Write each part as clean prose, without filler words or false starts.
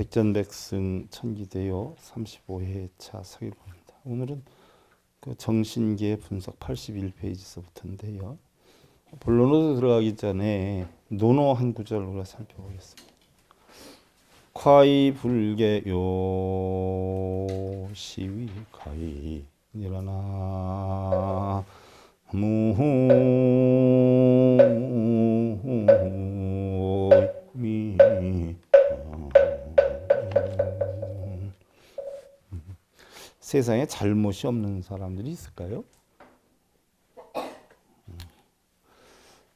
백전백승 천기대요 35회차 서기입니다. 오늘은 그 정신계 분석 81페이지서부터인데요. 본론으로 들어가기 전에 논어 한 구절 우리가 살펴보겠습니다. 콰이 불개요 시위 콰이 일어나 무미 세상에 잘못이 없는 사람들이 있을까요?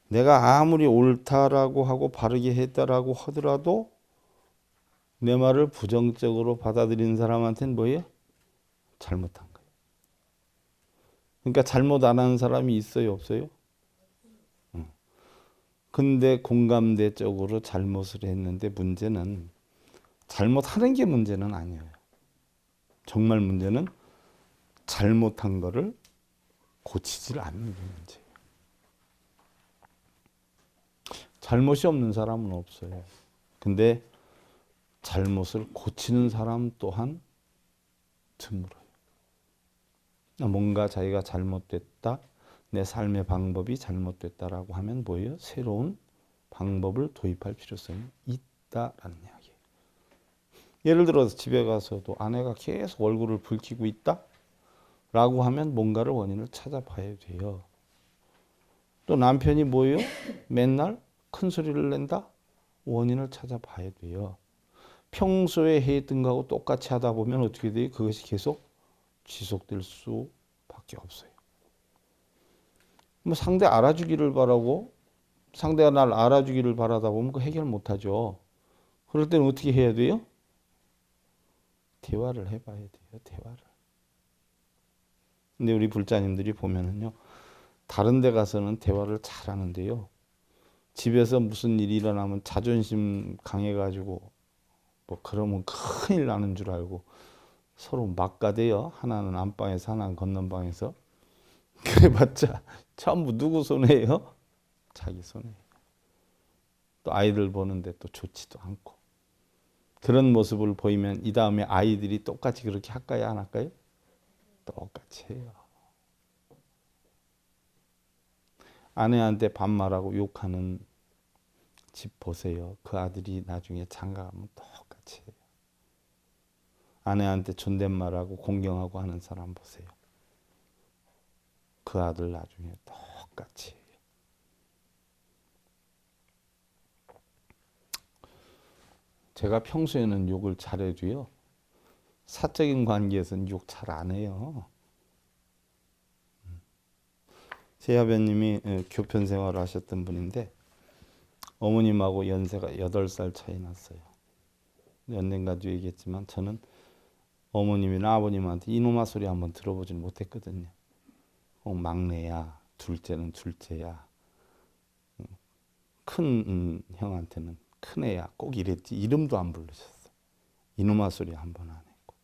내가 아무리 옳다라고 하고 바르게 했다라고 하더라도 내 말을 부정적으로 받아들이는 사람한테는 뭐예요? 잘못한 거예요. 그러니까 잘못 안 하는 사람이 있어요, 없어요? 근데 공감대적으로 잘못을 했는데 문제는 잘못하는 게 문제는 아니에요. 정말 문제는 잘못한 거를 고치질 않는 게 문제예요. 잘못이 없는 사람은 없어요. 근데 잘못을 고치는 사람 또한 드물어요. 뭔가 자기가 잘못됐다, 내 삶의 방법이 잘못됐다라고 하면 뭐예요? 새로운 방법을 도입할 필요성이 있다라는 이야기예요. 예를 들어서 집에 가서도 아내가 계속 얼굴을 붉히고 있다? 라고 하면 뭔가를 원인을 찾아봐야 돼요. 또 남편이 뭐예요? 맨날 큰 소리를 낸다? 원인을 찾아봐야 돼요. 평소에 했던 거하고 똑같이 하다 보면 어떻게 돼요? 그것이 계속 지속될 수밖에 없어요. 뭐 상대 알아주기를 바라고 상대가 날 알아주기를 바라다 보면 그 해결 못하죠. 그럴 때는 어떻게 해야 돼요? 대화를 해봐야 돼요. 대화를. 근데 우리 불자님들이 보면은요, 다른 데 가서는 대화를 잘 하는데요, 집에서 무슨 일이 일어나면 자존심 강해가지고 뭐 그러면 큰일 나는 줄 알고 서로 막가대요. 하나는 안방에서 하나는 건넌방에서. 그래봤자 전부 누구 손해예요? 자기 손해예요. 또 아이들 보는데 또 좋지도 않고. 그런 모습을 보이면 이 다음에 아이들이 똑같이 그렇게 할까요? 안 할까요? 똑같이 해요. 아내한테 반말하고 욕하는 집 보세요. 그 아들이 나중에 장가가면 똑같이 해요. 아내한테 존댓말하고 공경하고 하는 사람 보세요. 그 아들 나중에 똑같이 해요. 제가 평소에는 욕을 잘해도요, 사적인 관계에서는 욕 잘 안 해요. 제 아버님이 교편 생활을 하셨던 분인데 어머님하고 연세가 8살 차이 났어요. 연년가도 얘기했지만 저는 어머님이나 아버님한테 이놈아 소리 한번 들어보진 못했거든요. 막내야, 둘째는 둘째야, 큰 형한테는 큰애야, 꼭 이랬지. 이름도 안 부르셨어. 이놈아 소리 한번 안 했고.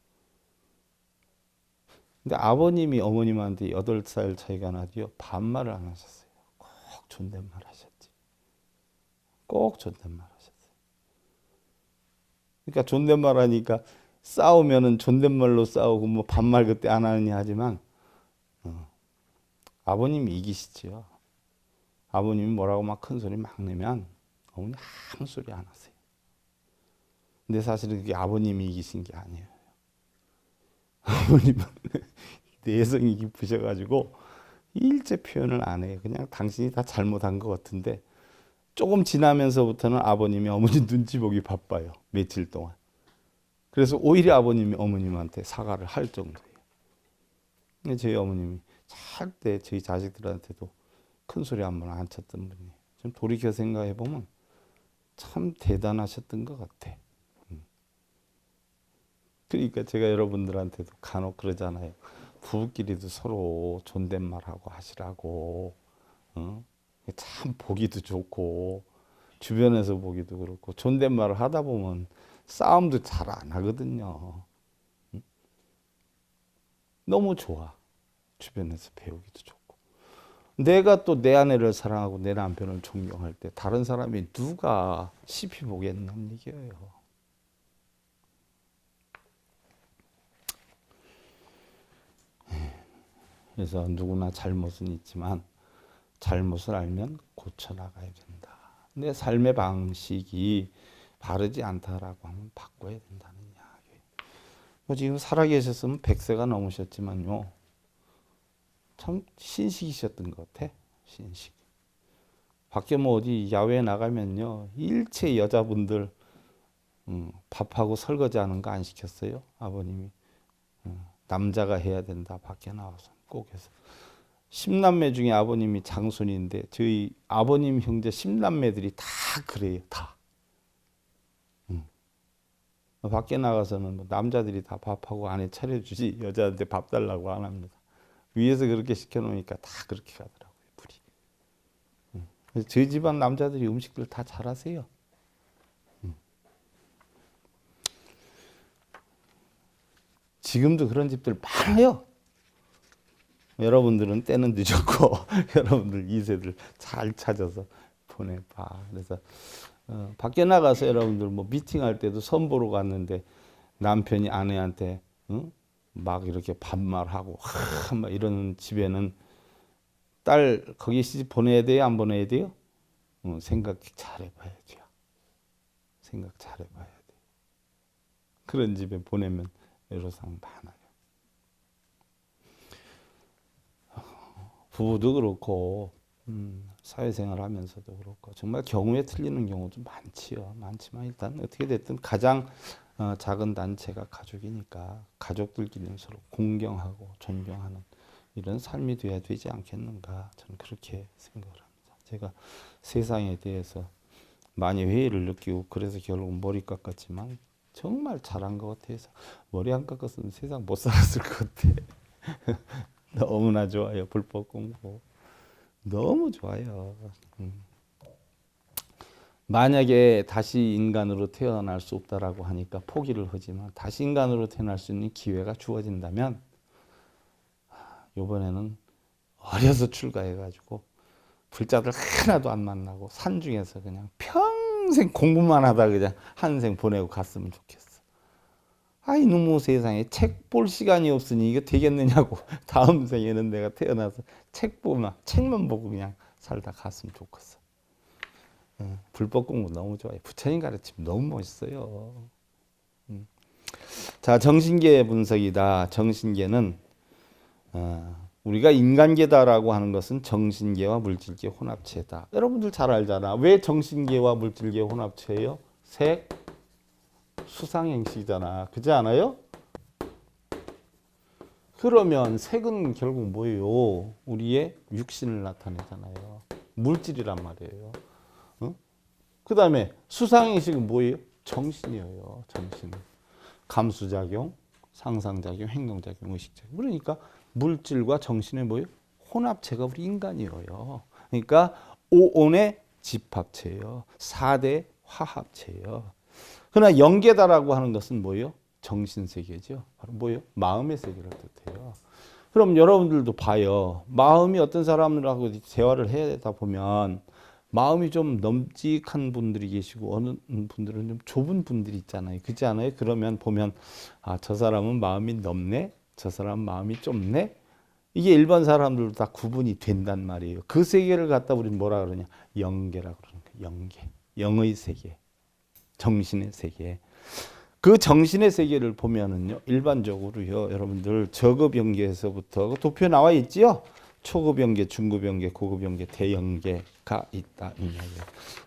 근데 아버님이 어머님한테 8살 차이가 나도요, 반말을 안 하셨어요. 꼭 존댓말 하셨지. 꼭 존댓말 하셨어요. 그러니까 존댓말 하니까 싸우면은 존댓말로 싸우고 뭐 반말 그때 안 하느냐 하지만 아버님이 이기시죠. 아버님이 뭐라고 막 큰 소리 막 내면 어머니 아무 소리 안 하세요. 근데 사실은 그게 아버님이 이기신 게 아니에요. 아버님은 내성이 깊으셔가지고 일체 표현을 안 해요. 그냥 당신이 다 잘못한 것 같은데 조금 지나면서부터는 아버님이 어머니 눈치 보기 바빠요. 며칠 동안. 그래서 오히려 아버님이 어머님한테 사과를 할 정도예요. 근데 저희 어머님이 절대 저희 자식들한테도 큰 소리 한 번 안 쳤던 분이에요. 좀 돌이켜 생각해 보면 참 대단하셨던 것 같아. 그러니까 제가 여러분들한테도 간혹 그러잖아요. 부부끼리도 서로 존댓말하고 하시라고. 참 보기도 좋고 주변에서 보기도 그렇고 존댓말을 하다 보면 싸움도 잘 안 하거든요. 너무 좋아. 주변에서 배우기도 좋고. 내가 또 내 아내를 사랑하고 내 남편을 존경할 때 다른 사람이 누가 시피 보겠는 얘기예요. 그래서 누구나 잘못은 있지만 잘못을 알면 고쳐나가야 된다. 내 삶의 방식이 바르지 않다라고 하면 바꿔야 된다는 이야기. 지금 살아계셨으면 100세가 넘으셨지만요. 참 신식이셨던 것 같아. 신식. 밖에 뭐 어디 야외에 나가면요. 일체 여자분들 밥하고 설거지 하는 거 안 시켰어요. 아버님이. 남자가 해야 된다. 밖에 나와서 꼭 해서. 10남매 중에 아버님이 장손인데 저희 아버님 형제 10남매들이 다 그래요. 다. 밖에 나가서는 뭐 남자들이 다 밥하고 안에 차려주지 여자한테 밥 달라고 안 합니다. 위에서 그렇게 시켜놓으니까 다 그렇게 가더라고요. 불이. 그래서 저희 집안 남자들이 음식들 다 잘하세요. 지금도 그런 집들 많아요. 여러분들은 때는 늦었고 여러분들 2세들 잘 찾아서 보내봐. 그래서 밖에 나가서 여러분들 뭐 미팅할 때도 선보러 갔는데 남편이 아내한테 막 이렇게 반말하고 막 이러는 집에는 딸 거기 시집 보내야 돼요? 안 보내야 돼요? 생각 잘해봐야 돼요. 생각 잘해봐야 돼. 그런 집에 보내면 애로사항 많아요. 부부도 그렇고 사회생활 하면서도 그렇고 정말 경우에 틀리는 경우도 많지요. 많지만 일단 어떻게 됐든 가장 작은 단체가 가족이니까 가족들끼리는 서로 공경하고 존경하는 이런 삶이 돼야 되지 않겠는가, 저는 그렇게 생각을 합니다. 제가 세상에 대해서 많이 회의를 느끼고 그래서 결국 머리 깎았지만 정말 잘한 것 같아서 머리 안 깎았으면 세상 못 살았을 것 같아. 너무나 좋아요. 불법 공부 너무 좋아요. 만약에 다시 인간으로 태어날 수 없다라고 하니까 포기를 하지만 다시 인간으로 태어날 수 있는 기회가 주어진다면 이번에는 어려서 출가해가지고 불자들 하나도 안 만나고 산 중에서 그냥 평생 공부만 하다 그냥 한 생 보내고 갔으면 좋겠어. 아이 너무 세상에 책 볼 시간이 없으니 이거 되겠느냐고. 다음 생에는 내가 태어나서 책만 보고 그냥 살다 갔으면 좋겠어. 불법 공부 너무 좋아요. 부처님 가르침 너무 멋있어요. 자, 정신계 분석이다. 정신계는 우리가 인간계다라고 하는 것은 정신계와 물질계 혼합체다. 여러분들 잘 알잖아. 왜 정신계와 물질계 혼합체예요? 색, 수상행식이잖아. 그렇지 않아요? 그러면 색은 결국 뭐예요? 우리의 육신을 나타내잖아요. 물질이란 말이에요. 그 다음에 수상행식은 뭐예요? 정신이에요. 정신. 감수작용, 상상작용, 행동작용, 의식작용. 그러니까 물질과 정신의 뭐예요? 혼합체가 우리 인간이에요. 그러니까 오온의 집합체예요. 4대 화합체예요. 그러나 영계다라고 하는 것은 뭐예요? 정신세계죠. 바로 뭐예요? 마음의 세계를 뜻해요. 그럼 여러분들도 봐요. 마음이 어떤 사람들하고 대화를 해다 보면 마음이 좀 넘직한 분들이 계시고 어느 분들은 좀 좁은 분들이 있잖아요. 그렇지 않아요? 그러면 보면 저 사람은 마음이 넓네. 저 사람은 마음이 좁네. 이게 일반 사람들도 다 구분이 된단 말이에요. 그 세계를 갖다 우리는 뭐라 그러냐? 영계라고 그러는 거예요. 영계. 영의 세계. 정신의 세계. 그 정신의 세계를 보면은요, 일반적으로요, 여러분들 저급 영계에서부터 도표 나와 있지요? 초급 영계, 중급 영계, 고급 영계, 대영계가 있다.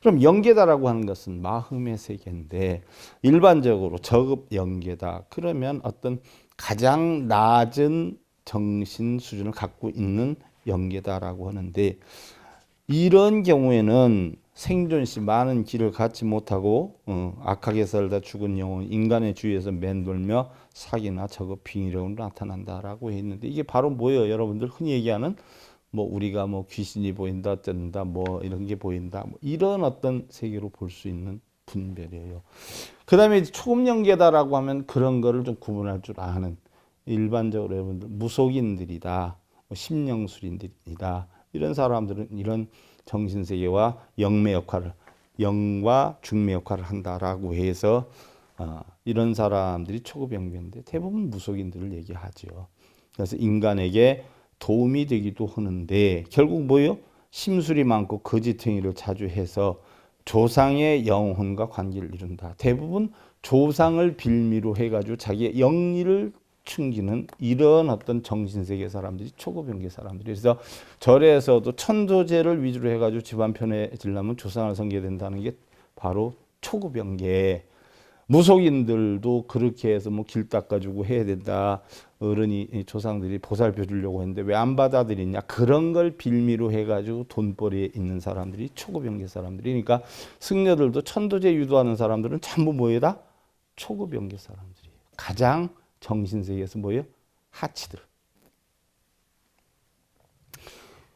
그럼 영계다라고 하는 것은 마음의 세계인데 일반적으로 저급 영계다. 그러면 어떤 가장 낮은 정신 수준을 갖고 있는 영계다라고 하는데 이런 경우에는 생존 시 많은 길을 갖지 못하고 악하게 살다 죽은 영혼 인간의 주위에서 맴돌며 사기나 저급 빙의력으로 나타난다라고 했는데 이게 바로 뭐예요? 여러분들 흔히 얘기하는 뭐 우리가 뭐 귀신이 보인다 어쩐다 뭐 이런 게 보인다 뭐 이런 어떤 세계로 볼 수 있는 분별이에요. 그 다음에 초급 영계다라고 하면 그런 거를 좀 구분할 줄 아는 일반적으로 여러분들 무속인들이다, 뭐 심령술인들이다 이런 사람들은 이런 정신세계와 영매 역할을 영과 중매 역할을 한다라고 해서 이런 사람들이 초급 영계인데 대부분 무속인들을 얘기하죠. 그래서 인간에게 도움이 되기도 하는데 결국 뭐예요? 심술이 많고 거짓행위를 자주 해서 조상의 영혼과 관계를 이룬다. 대부분 조상을 빌미로 해가지고 자기의 영리를 충기는 이런 어떤 정신세계 사람들이 초급병계 사람들이. 그래서 절에서도 천도제를 위주로 해가지고 집안 편해지려면 조상을 섬겨야 된다는 게 바로 초급병계. 무속인들도 그렇게 해서 뭐 길 닦아주고 해야 된다. 어른이 조상들이 보살펴 주려고 했는데 왜 안 받아들이냐. 그런 걸 빌미로 해가지고 돈벌이에 있는 사람들이 초급병계 사람들이. 그러니까 승려들도 천도제 유도하는 사람들은 전부 뭐예다? 초급병계 사람들이에요. 가장 정신세계에서 뭐예요? 하치들.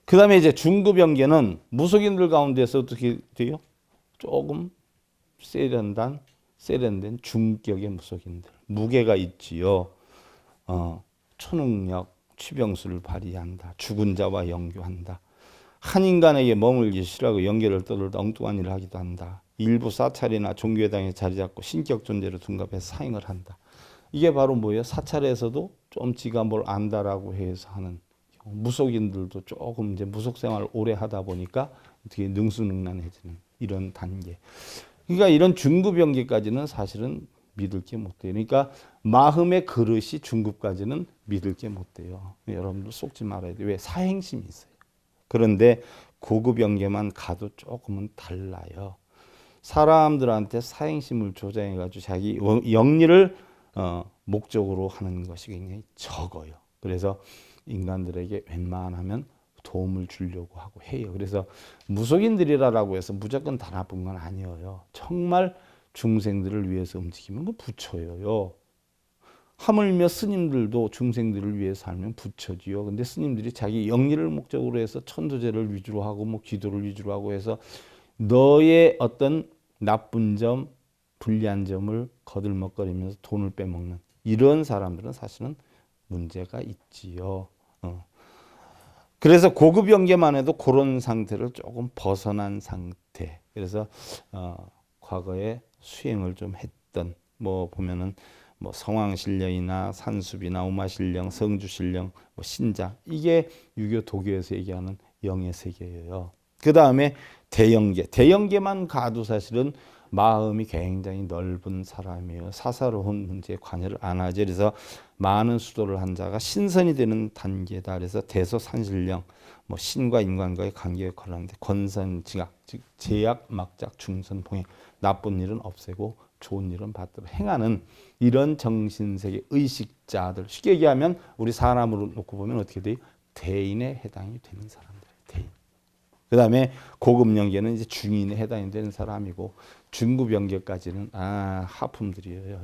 그 다음에 이제 중급병계는 무속인들 가운데서 어떻게 돼요? 조금 세련된 중격의 무속인들. 무게가 있지요. 초능력, 취병수를 발휘한다. 죽은 자와 연교한다. 한 인간에게 머물기 싫어하고 연결을 떠돌다 엉뚱한 일을 하기도 한다. 일부 사찰이나 종교회당에 자리 잡고 신격 존재로 둔갑해서 사행을 한다. 이게 바로 뭐예요? 사찰에서도 좀 지가 뭘 안다라고 해서 하는 무속인들도 조금 이제 무속 생활을 오래 하다 보니까 어떻게 능수능란해지는 이런 단계. 그러니까 이런 중급 연계까지는 사실은 믿을 게 못 돼요. 그러니까 마음의 그릇이 중급까지는 믿을 게 못 돼요. 여러분들 속지 말아야 돼요. 왜? 사행심이 있어요. 그런데 고급 연계만 가도 조금은 달라요. 사람들한테 사행심을 조장해가지고 자기 영리를 목적으로 하는 것이 굉장히 적어요. 그래서 인간들에게 웬만하면 도움을 주려고 하고 해요. 그래서 무속인들이라고 해서 무조건 다 나쁜 건 아니에요. 정말 중생들을 위해서 움직이면 그 부처예요. 하물며 스님들도 중생들을 위해 살면 부처지요. 근데 스님들이 자기 영리를 목적으로 해서 천도제를 위주로 하고 뭐 기도를 위주로 하고 해서 너의 어떤 나쁜 점, 불리한 점을 거들먹거리면서 돈을 빼먹는 이런 사람들은 사실은 문제가 있지요. 그래서 고급 연계만 해도 그런 상태를 조금 벗어난 상태. 그래서 과거에 수행을 좀 했던 뭐 보면은 뭐 성황신령이나 산수비나 우마신령, 성주신령, 뭐 신자 이게 유교 도교에서 얘기하는 영의 세계예요. 그 다음에 대영계. 대영계만 가도 사실은 마음이 굉장히 넓은 사람이에요. 사사로운 문제에 관여를 안 하죠. 그래서 많은 수도를 한 자가 신선이 되는 단계다. 그래서 대소산신령, 뭐 신과 인간과의 관계에 관한데 권선징악, 즉 제약, 막작, 중선, 봉행, 나쁜 일은 없애고 좋은 일은 받도록 행하는 이런 정신세계 의식자들. 쉽게 얘기하면 우리 사람으로 놓고 보면 어떻게 돼요? 대인에 해당이 되는 사람들. 대인. 그 다음에 고급 연계는 이제 중인에 해당이 되는 사람이고 중급 연계까지는 하품들이에요.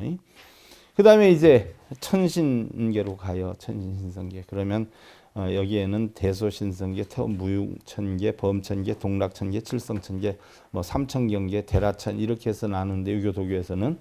그 다음에 이제 천신계로 가요. 천신신성계. 그러면 여기에는 대소신성계, 무용천계, 범천계, 동락천계, 칠성천계, 뭐 삼천경계, 대라천 이렇게 해서 나누는데 유교 도교에서는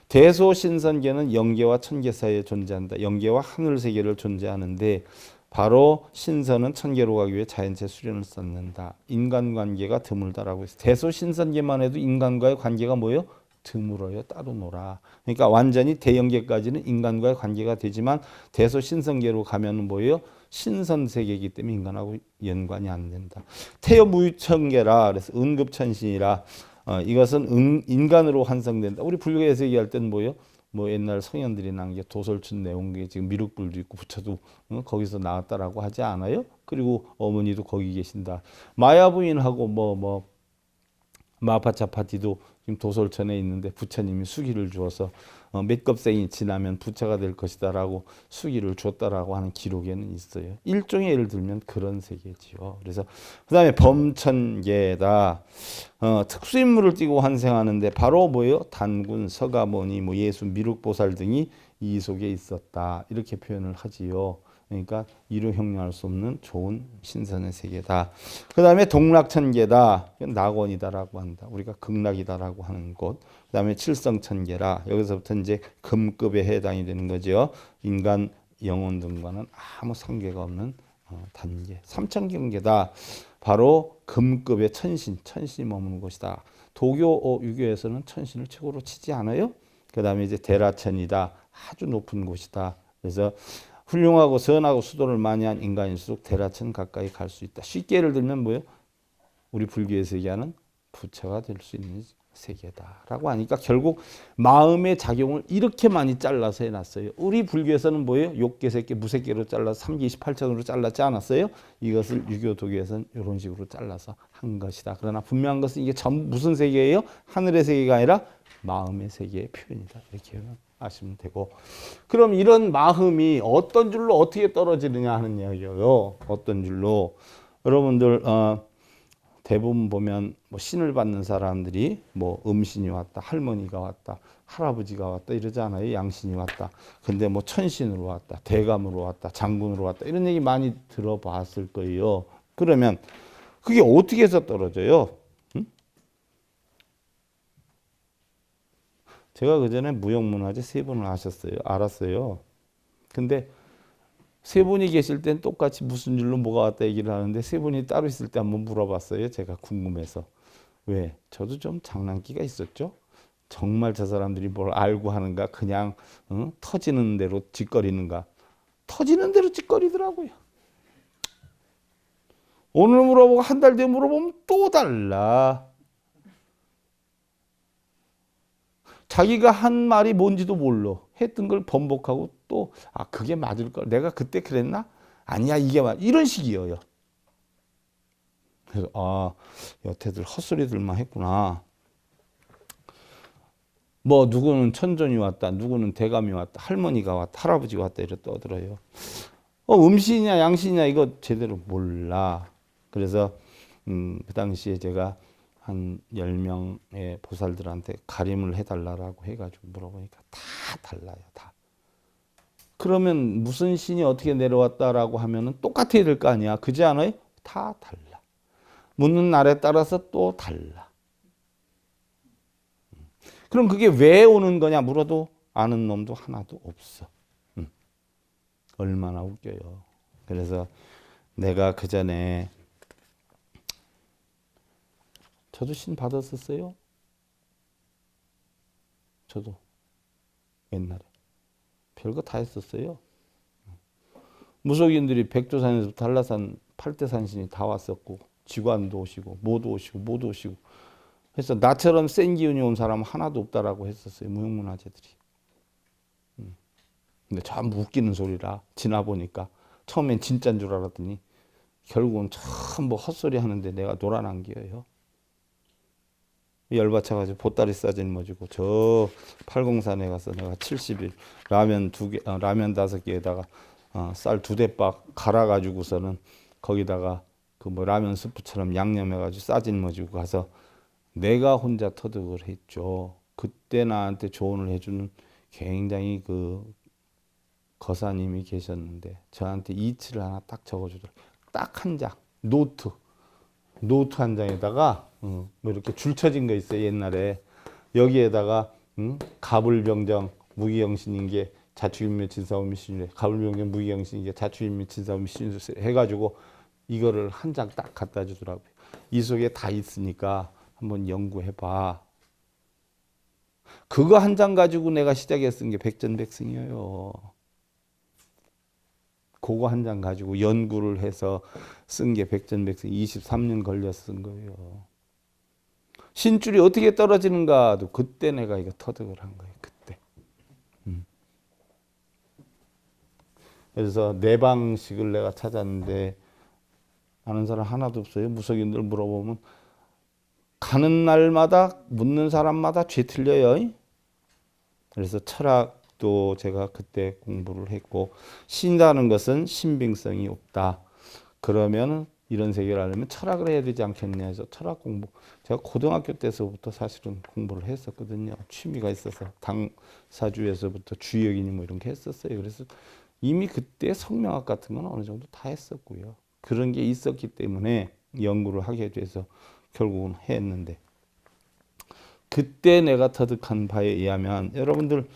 대소신성계는 영계와 천계 사이에 존재한다. 영계와 하늘 세계를 존재하는데 바로 신선은 천계로 가기 위해 자연체 수련을 쌓는다. 인간관계가 드물다라고 해서 대소신선계만 해도 인간과의 관계가 뭐예요? 드물어요. 따로 놀아. 그러니까 완전히 대영계까지는 인간과의 관계가 되지만 대소신선계로 가면 뭐예요? 신선세계이기 때문에 인간하고 연관이 안 된다. 태여무유천계라 그래서 은급천신이라 이것은 인간으로 환생된다. 우리 불교에서 얘기할 때는 뭐예요? 뭐 옛날 성현들이 난 게 도솔춘 내온계 지금 미륵불도 있고 부처도 거기서 나왔다라고 하지 않아요? 그리고 어머니도 거기 계신다. 마야 부인하고 뭐 마파차파티도 지금 도솔천에 있는데 부처님이 수기를 주어서 몇 겁생이 지나면 부처가 될 것이다라고 수기를 줬다라고 하는 기록에는 있어요. 일종의 예를 들면 그런 세계지요. 그래서 그 다음에 범천계다. 특수인물을 띠고 환생하는데 바로 뭐예요? 단군, 서가모니, 뭐 예수, 미륵보살 등이 이 속에 있었다. 이렇게 표현을 하지요. 그러니까 이루 형용할 수 없는 좋은 신선의 세계다. 그 다음에 동락천계다. 낙원이다라고 한다. 우리가 극락이다라고 하는 곳. 그 다음에 칠성천계라. 여기서부터 이제 금급에 해당이 되는 거죠. 인간 영혼 등과는 아무 상계가 없는 단계. 삼천경계다. 바로 금급의 천신이 머무는 곳이다. 도교, 유교에서는 천신을 최고로 치지 않아요? 그 다음에 이제 대라천이다. 아주 높은 곳이다. 그래서 훌륭하고 선하고 수도를 많이 한 인간일수록 대라천 가까이 갈 수 있다. 쉽게 예를 들면 뭐예요? 우리 불교에서 얘기하는 부처가 될 수 있는 세계다라고 하니까 결국 마음의 작용을 이렇게 많이 잘라서 해놨어요. 우리 불교에서는 뭐예요? 욕계, 색계, 무색계로 잘라서 3기 28천으로 잘랐지 않았어요? 이것을 유교, 도교에서는 이런 식으로 잘라서 한 것이다. 그러나 분명한 것은 이게 전 무슨 세계예요? 하늘의 세계가 아니라 마음의 세계의 표현이다. 이렇게 아시면 되고, 그럼 이런 마음이 어떤 줄로 어떻게 떨어지느냐 하는 이야기예요. 어떤 줄로. 여러분들 대부분 보면 뭐 신을 받는 사람들이 뭐 음신이 왔다, 할머니가 왔다, 할아버지가 왔다 이러잖아요. 양신이 왔다. 근데 뭐 천신으로 왔다, 대감으로 왔다, 장군으로 왔다 이런 얘기 많이 들어봤을 거예요. 그러면 그게 어떻게 해서 떨어져요? 제가 그전에 무형문화재 3번을 알았어요. 근데 3분이 계실 땐 똑같이 무슨 줄로 뭐가 왔다 얘기를 하는데 3분이 따로 있을 때 한번 물어봤어요. 제가 궁금해서. 왜? 저도 좀 장난기가 있었죠. 정말 저 사람들이 뭘 알고 하는가, 그냥 터지는 대로 짓거리는가. 터지는 대로 짓거리더라고요. 오늘 물어보고 한 달 뒤에 물어보면 또 달라. 자기가 한 말이 뭔지도 몰라. 했던 걸 번복하고 또 그게 맞을 걸. 내가 그때 그랬나? 아니야 이게 맞. 이런 식이에요. 그래서 여태들 헛소리들만 했구나. 뭐 누구는 천존이 왔다, 누구는 대감이 왔다, 할머니가 왔다, 할아버지가 왔다 이렇게 떠들어요. 음신이냐 양신이냐 이거 제대로 몰라. 그래서 그 당시에 제가 한 10명의 보살들한테 가림을 해달라고 해가지고 물어보니까 다 달라요. 다. 그러면 무슨 신이 어떻게 내려왔다라고 하면은 똑같아야 될 거 아니야. 그지 않아요? 다 달라. 묻는 날에 따라서 또 달라. 그럼 그게 왜 오는 거냐 물어도 아는 놈도 하나도 없어. 얼마나 웃겨요. 그래서 내가 그 전에 저도 신 받았었어요. 저도 옛날에 별거 다 했었어요. 무속인들이 백두산에서부터 한라산 8대 산신이 다 왔었고 지관도 오시고 모두 오시고 그래서 나처럼 센 기운이 온 사람 하나도 없다라고 했었어요. 무형문화재들이. 근데 전부 웃기는 소리라 지나보니까 처음엔 진짜인 줄 알았더니 결국은 전부 헛소리 하는데 내가 놀아난기예요. 열받쳐가지고 보따리 싸진 머지고 저 팔공산에 가서 내가 70일 라면 5개에다가 쌀 2대박 갈아가지고서는 거기다가 그 뭐 라면 스프처럼 양념해가지고 싸진 머지고 가서 내가 혼자 터득을 했죠. 그때 나한테 조언을 해주는 굉장히 그 거사님이 계셨는데 저한테 이치를 하나 딱 적어주더라고요. 딱 한 장, 노트 한 장에다가 뭐 이렇게 줄 쳐진 거 있어요. 옛날에 여기에다가 가불병정 무기영신인게 자축인묘 진사오미신이래. 가불병정 무기영신인게 자축인묘 진사오미신 해가지고 이거를 한 장 딱 갖다 주더라고요. 이 속에 다 있으니까 한번 연구해봐. 그거 한 장 가지고 내가 시작해 쓴 게 백전백승이에요. 그거 한 장 가지고 연구를 해서 쓴 게 백전백승 23년 걸려 쓴 거예요. 신줄이 어떻게 떨어지는가도 그때 내가 이거 터득을 한 거예요. 그때. 그래서 네 방식을 내가 찾았는데 아는 사람 하나도 없어요. 무속인들 물어보면 가는 날마다 묻는 사람마다 죄 틀려요. 그래서 철학도 제가 그때 공부를 했고 신이라는 것은 신빙성이 없다. 그러면 이런 세계를 알려면 철학을 해야 되지 않겠냐 해서 철학 공부 제가 고등학교 때서부터 사실은 공부를 했었거든요. 취미가 있어서 당사주에서부터 주역이니 뭐 이런 게 했었어요. 그래서 이미 그때 성명학 같은 건 어느 정도 다 했었고요. 그런 게 있었기 때문에 연구를 하게 돼서 결국은 했는데 그때 내가 터득한 바에 의하면 여러분들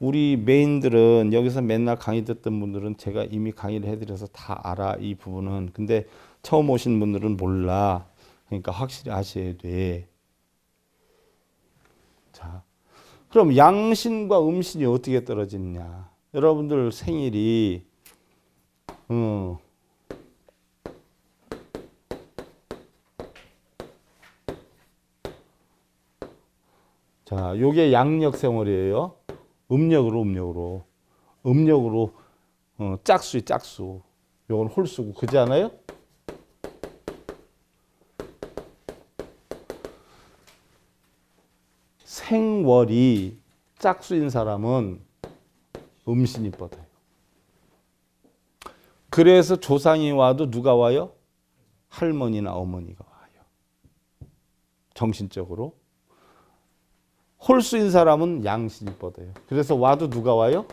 우리 메인들은 여기서 맨날 강의 듣던 분들은 제가 이미 강의를 해드려서 다 알아 이 부분은. 근데 처음 오신 분들은 몰라. 그러니까 확실히 아셔야 돼. 자, 그럼 양신과 음신이 어떻게 떨어지느냐. 여러분들 생일이 어. 자, 요게 양력생월이에요. 음력으로. 짝수이 짝수. 요건 홀수고, 그지 않아요? 생월이 짝수인 사람은 음신이 뻗어요. 그래서 조상이 와도 누가 와요? 할머니나 어머니가 와요. 정신적으로. 홀수인 사람은 양신이 뻗어요. 그래서 와도 누가 와요?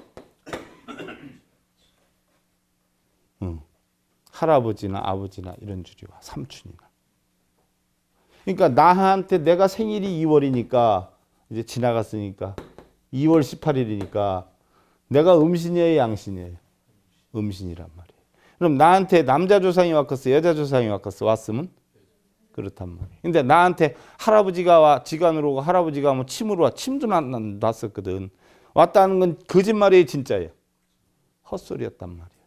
할아버지나 아버지나 이런 줄이 와. 삼촌이나. 그러니까 나한테 내가 생일이 2월이니까 이제 지나갔으니까 2월 18일이니까 내가 음신이에요, 양신이에요? 음신이란 말이에요. 그럼 나한테 남자 조상이 왔겠어, 여자 조상이 왔으면 그렇단 말이에요. 근데 나한테 할아버지가 와, 지간으로 오고 할아버지가 뭐 침으로 와, 침도 났었거든. 왔다는 건 거짓말이에요, 진짜예요? 헛소리였단 말이에요.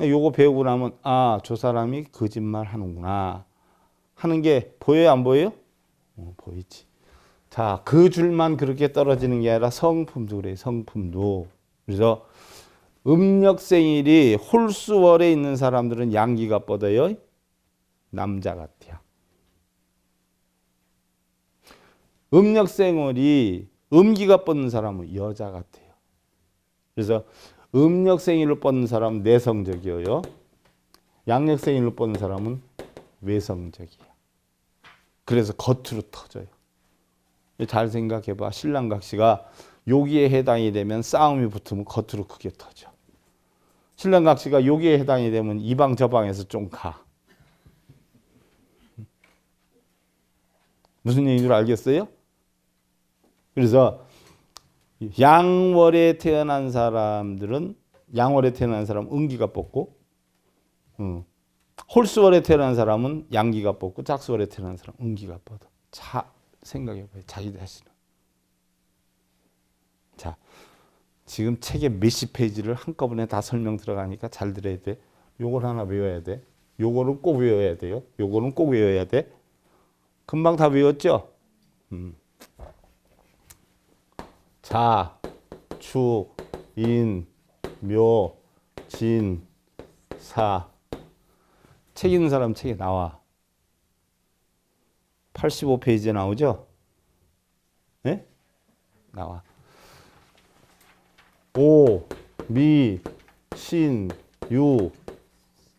요거 배우고 나면 저 사람이 거짓말 하는구나 하는 게 보여요, 안 보여요? 보이지. 자, 그 줄만 그렇게 떨어지는 게 아니라 성품도 그래요. 성품도. 그래서 음력생일이 홀수월에 있는 사람들은 양기가 뻗어요. 남자 같아요. 음력생월이 음기가 뻗는 사람은 여자 같아요. 그래서 음력생일로 뻗는 사람은 내성적이에요. 양력생일로 뻗는 사람은 외성적이에요. 그래서 겉으로 터져요. 잘 생각해봐. 신랑각시가 여기에 해당이 되면 싸움이 붙으면 겉으로 크게 터져. 신랑각시가 여기에 해당이 되면 이 방 저 방에서 좀 가. 무슨 얘기인 줄 알겠어요? 그래서 양월에 태어난 사람들은 음기가 뻗고 홀수월에 태어난 사람은 양기가 뻗고 짝수월에 태어난 사람은 음기가 뻗어. 자, 생각해봐요. 자기 자신은. 자, 지금 책에 몇십 페이지를 한꺼번에 다 설명 들어가니까 잘 들어야 돼. 요걸 하나 외워야 돼. 요거는 꼭 외워야 돼요. 요거는 꼭 외워야 돼. 금방 다 외웠죠? 자, 축, 인, 묘, 진, 사. 책 읽는 사람 책에 나와. 85페이지에 나오죠? 네? 나와. 오, 미, 신, 유,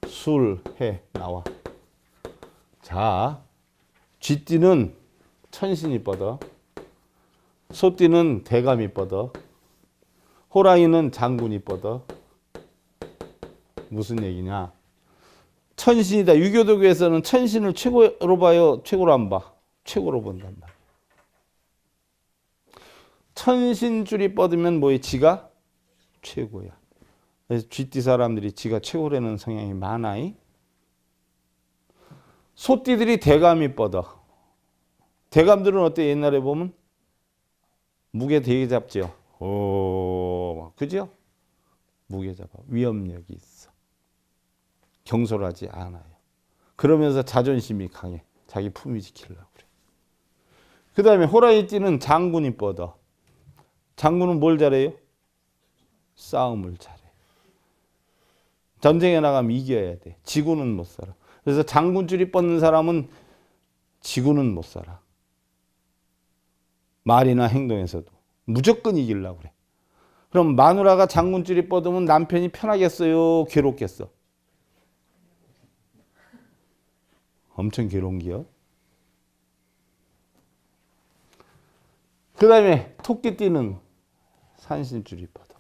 술, 해 나와. 자, 쥐띠는 천신이 뻗어. 소띠는 대감이 뻗어. 호랑이는 장군이 뻗어. 무슨 얘기냐? 천신이다. 유교도교에서는 천신을 최고로 봐요? 최고로 안 봐? 최고로 본단 말이야. 천신줄이 뻗으면 뭐예요? 지가 최고야. 그래서 쥐띠 사람들이 지가 최고라는 성향이 많아요. 소띠들이 대감이 뻗어. 대감들은 어때? 옛날에 보면 무게 되게 잡죠. 그죠? 무게 잡아. 위협력이 있어. 경솔하지 않아요. 그러면서 자존심이 강해. 자기 품위 지키려고 그래. 그 다음에 호랑이띠는 장군이 뻗어. 장군은 뭘 잘해요? 싸움을 잘해. 전쟁에 나가면 이겨야 돼. 지구는 못 살아. 그래서 장군줄이 뻗는 사람은 지구는 못 살아. 말이나 행동에서도. 무조건 이기려고 그래. 그럼 마누라가 장군줄이 뻗으면 남편이 편하겠어요? 괴롭겠어? 엄청 괴로운 기요. 그 다음에 토끼띠는 산신줄이 뻗어.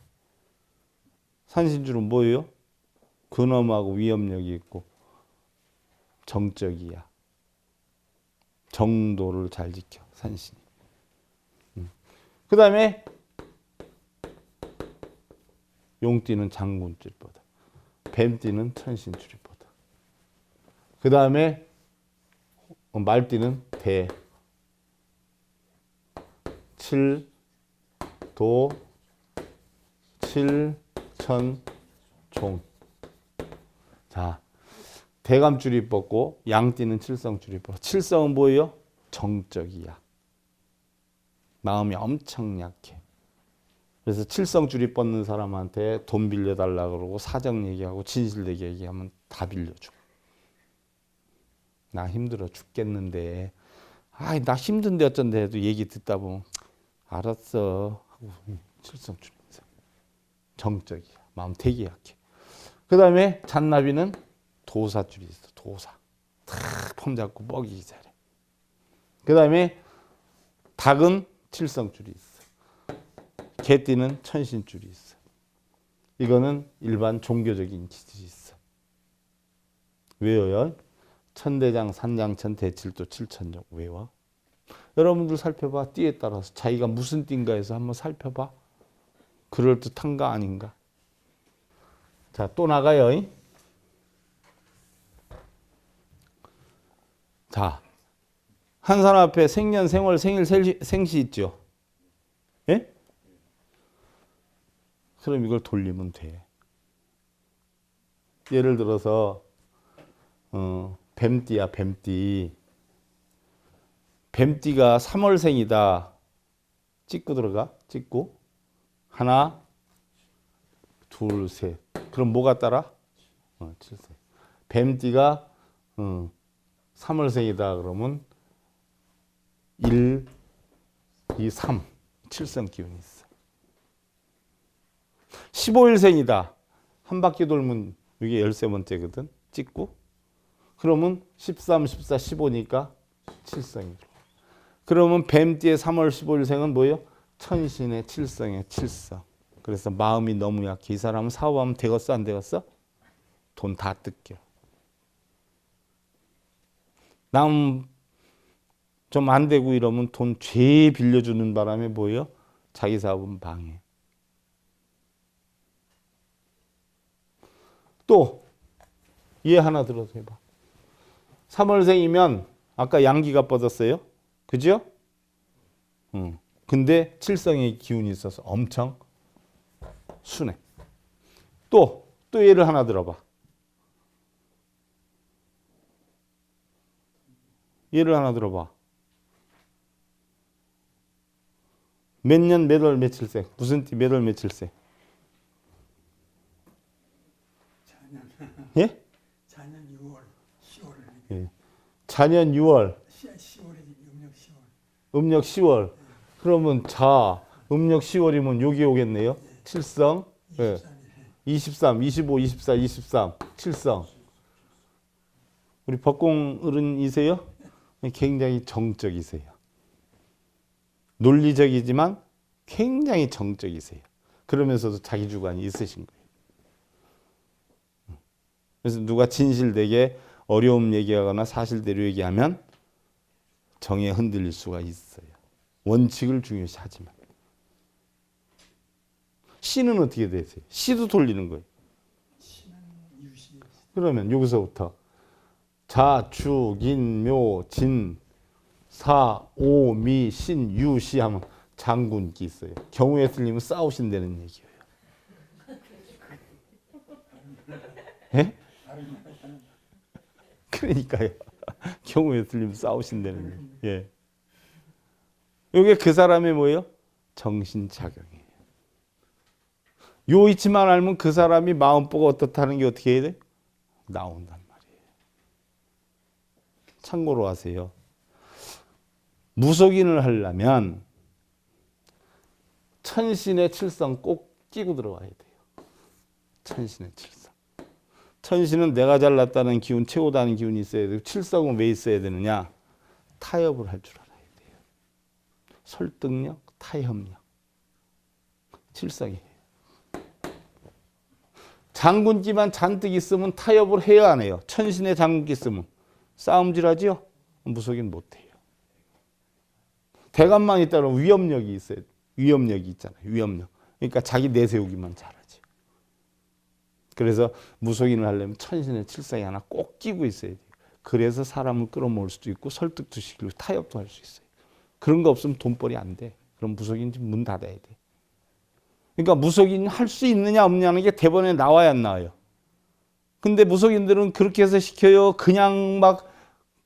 산신줄은 뭐예요? 근엄하고 위협력이 있고 정적이야. 정도를 잘 지켜, 산신이. 그 다음에 용띠는 장군줄이 뻗어. 뱀띠는 천신줄이 뻗어. 그 다음에 말띠는 대, 칠, 도, 칠천종. 자, 대감줄이 뻗고 양띠는 칠성줄이 뻗고. 칠성은 뭐예요? 정적이야. 마음이 엄청 약해. 그래서 칠성줄이 뻗는 사람한테 돈 빌려달라 그러고 사정 얘기하고 진실되게 얘기하면 다 빌려줘. 나 힘들어 죽겠는데, 아이 나 힘든데 어쩐데 해도 얘기 듣다 보면 알았어 하고 칠성줄이 있어. 정적이야. 마음 되게 약해. 그 다음에 잔나비는 도사줄이 있어. 도사. 탁 폼 잡고 먹이기 잘해. 그 다음에 닭은 칠성줄이 있어. 개띠는 천신줄이 있어. 이거는 일반 종교적인 기질이 있어. 외워요. 천대장, 산양천, 대칠도, 칠천종 외워. 여러분들 살펴봐. 띠에 따라서 자기가 무슨 띠인가 해서 한번 살펴봐. 그럴듯한가 아닌가. 자, 또 나가요. 자, 한 사람 앞에 생년, 생월, 생일, 생시 있죠. 예? 그럼 이걸 돌리면 돼. 예를 들어서 뱀띠야, 뱀띠. 뱀띠가 3월생이다. 찍고 들어가. 찍고. 하나, 둘, 셋. 그럼 뭐가 따라? 7세. 뱀띠가 3월생이다. 그러면 1, 2, 3. 7성 기운이 있어. 15일생이다. 한 바퀴 돌면 이게 13번째거든. 찍고. 그러면 13, 14, 15니까 7성이 들어와. 그러면 뱀띠의 3월 15일생은 뭐예요? 천신의 7성의 7성. 그래서 마음이 너무 약해. 이 사람은 사업하면 되겠어 안 되겠어? 돈 다 뜯겨. 남 좀 안 되고 이러면 돈 죄 빌려주는 바람에 뭐예요? 자기 사업은 방해. 또 얘 하나 들어서 해봐. 3월생이면 아까 양기가 뻗었어요. 그죠? 근데 칠성의 기운이 있어서 엄청 순해. 또 얘를 하나 들어봐. 얘를 하나 들어봐. 몇 년, 몇 월, 며칠생? 무슨 띠, 몇 월, 며칠생? 예? 자년 6월, 10월. 예. 자년 6월. 10월이지, 음력 10월. 음력 10월. 그러면 음력 10월이면 여기 오겠네요. 칠성. 23, 25, 24, 23. 칠성. 우리 법공 어른이세요? 굉장히 정적이세요. 논리적이지만 굉장히 정적이세요. 그러면서도 자기 주관이 있으신 거예요. 그래서 누가 진실되게 어려움 얘기하거나 사실대로 얘기하면 정에 흔들릴 수가 있어요. 원칙을 중요시하지만. 시는 어떻게 되세요? 시도 돌리는 거예요. 시는 유시. 그러면 여기서부터 자, 주, 긴, 묘, 진, 사, 오, 미, 신, 유, 시 하면 장군기 있어요. 경우에 틀리면 싸우신다는 얘기예요. 예? 그러니까요. 경우에 틀리면 싸우신다는 얘기. 예. 이게 그 사람의 뭐예요? 정신작용이에요. 요 이치만 알면 그 사람이 마음보가 어떻다는 게 어떻게 해야 돼? 나온단 말이에요. 참고로 하세요. 무속인을 하려면 천신의 칠성 꼭 끼고 들어와야 돼요. 천신의 칠성. 천신은 내가 잘났다는 기운, 최고다는 기운이 있어야 되고 칠성은 왜 있어야 되느냐? 타협을 할 줄 알아야 돼요. 설득력, 타협력. 칠성이에요. 장군기만 잔뜩 있으면 타협을 해야 안 해요. 천신의 장군기 있으면 싸움질하지요? 무속인 못해요. 대감만 있다면 위협력이 있어요. 위협력이 있잖아요. 위협력. 그러니까 자기 내세우기만 잘하죠. 그래서 무속인을 하려면 천신의 칠성이 하나 꼭 끼고 있어야 돼요. 그래서 사람을 끌어모을 수도 있고 설득도 시키고 타협도 할 수 있어요. 그런 거 없으면 돈벌이 안 돼. 그럼 무속인 문 닫아야 돼. 그러니까 무속인 할 수 있느냐 없느냐는 게 대본에 나와야 안 나와요. 근데 무속인들은 그렇게 해서 시켜요. 그냥 막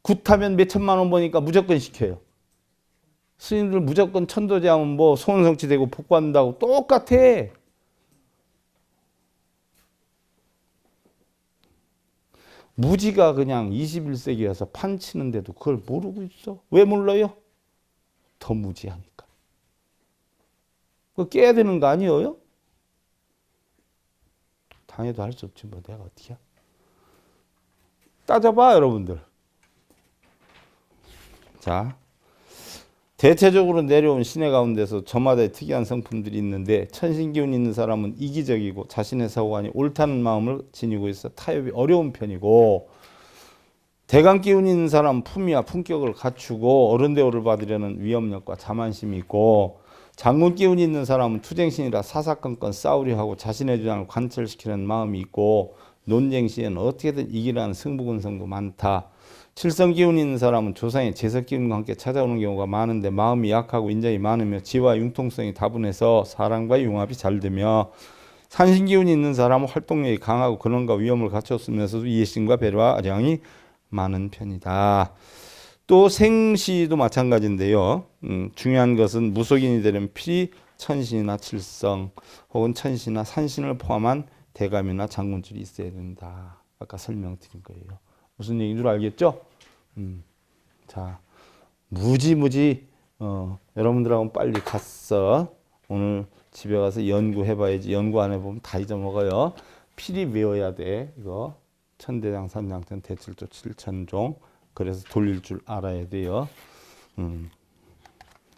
굿하면 몇 천만 원 버니까 무조건 시켜요. 스님들 무조건 천도제하면 뭐 소원성취 되고 복받는다고 똑같아. 무지가 그냥 21세기 와서 판치는데도 그걸 모르고 있어. 왜 몰라요? 더 무지하니까. 그거 깨야 되는 거 아니에요? 당해도 할 수 없지 뭐 내가 어떻게. 따져봐 여러분들. 자, 대체적으로 내려온 신의 가운데서 저마다의 특이한 성품들이 있는데 천신기운 있는 사람은 이기적이고 자신의 사고관이 옳다는 마음을 지니고 있어 타협이 어려운 편이고, 대강기운 있는 사람은 품위와 품격을 갖추고 어른 대우를 받으려는 위협력과 자만심이 있고, 장군기운이 있는 사람은 투쟁신이라 사사건건 싸우려 하고 자신의 주장을 관철시키는 마음이 있고, 논쟁 시에는 어떻게든 이기라는 승부근성도 많다. 칠성기운이 있는 사람은 조상의 제석기운과 함께 찾아오는 경우가 많은데 마음이 약하고 인정이 많으며 지와 융통성이 다분해서 사람과의 융합이 잘 되며, 산신기운이 있는 사람은 활동력이 강하고 근원과 위험을 갖췄으면서도 이해심과 배려와 아량이 많은 편이다. 또 생시도 마찬가지인데요. 중요한 것은 무속인이 되려면 필히 천신이나 칠성 혹은 천신이나 산신을 포함한 대감이나 장군줄이 있어야 된다. 아까 설명드린 거예요. 무슨 얘기인 줄 알겠죠? 자, 무지 여러분들하고는 빨리 갔어. 오늘 집에 가서 연구해봐야지. 연구 안 해보면 다 잊어먹어요. 필히 외워야 돼. 이거 천대장, 산장천, 대칠조, 칠천종. 그래서 돌릴 줄 알아야 돼요.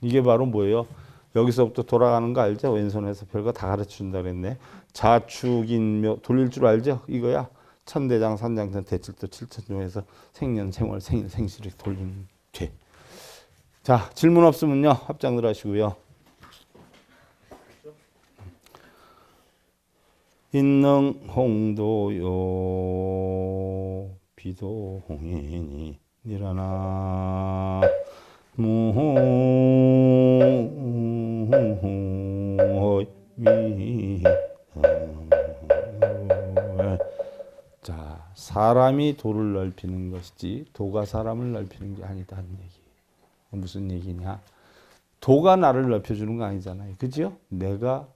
이게 바로 뭐예요? 여기서부터 돌아가는 거 알죠? 왼손에서 별거 다 가르쳐준다 그랬네. 자축인묘 돌릴 줄 알죠? 이거야. 천대장, 산장천, 대칠도, 칠천종에서 생년, 생월, 생일, 생시를 돌리면 돼. 자, 질문 없으면요. 합장들 하시고요. 인능 홍도요 비도 홍이니 니라나 무호미. 자, 사람이 도를 넓히는 것이지 도가 사람을 넓히는 게 아니다는 얘기예요. 무슨 얘기냐? 도가 나를 넓혀주는 거 아니잖아요. 그죠? 내가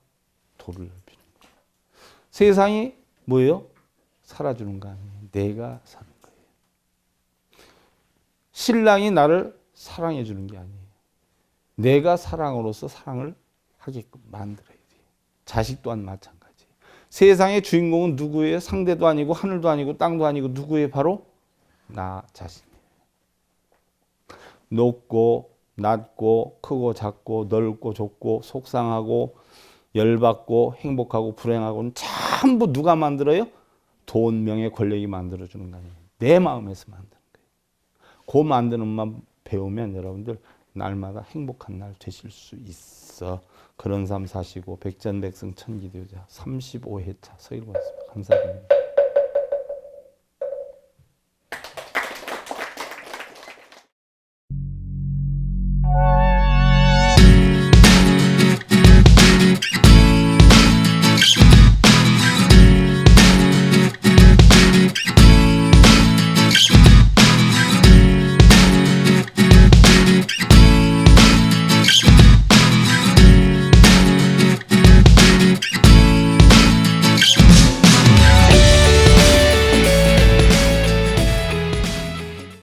도를 넓히는 거예요. 세상이 뭐예요? 살아주는 거 아니에요. 내가 사는 거예요. 신랑이 나를 사랑해 주는 게 아니에요. 내가 사랑으로서 사랑을 하게끔 만들어야 돼요. 자식 또한 마찬가지예요. 세상의 주인공은 누구예요? 상대도 아니고 하늘도 아니고 땅도 아니고 누구예요? 바로 나 자신이에요. 높고 낮고 크고 작고 넓고 좁고 속상하고 열받고 행복하고 불행하고는 전부 누가 만들어요? 돈, 명예, 권력이 만들어주는 거 아니에요. 내 마음에서 만드는 거예요. 그 만드는 만 배우면 여러분들 날마다 행복한 날 되실 수 있어. 그런 삶 사시고 백전백승 천기도자 35회차 서일보았습니다. 감사드립니다.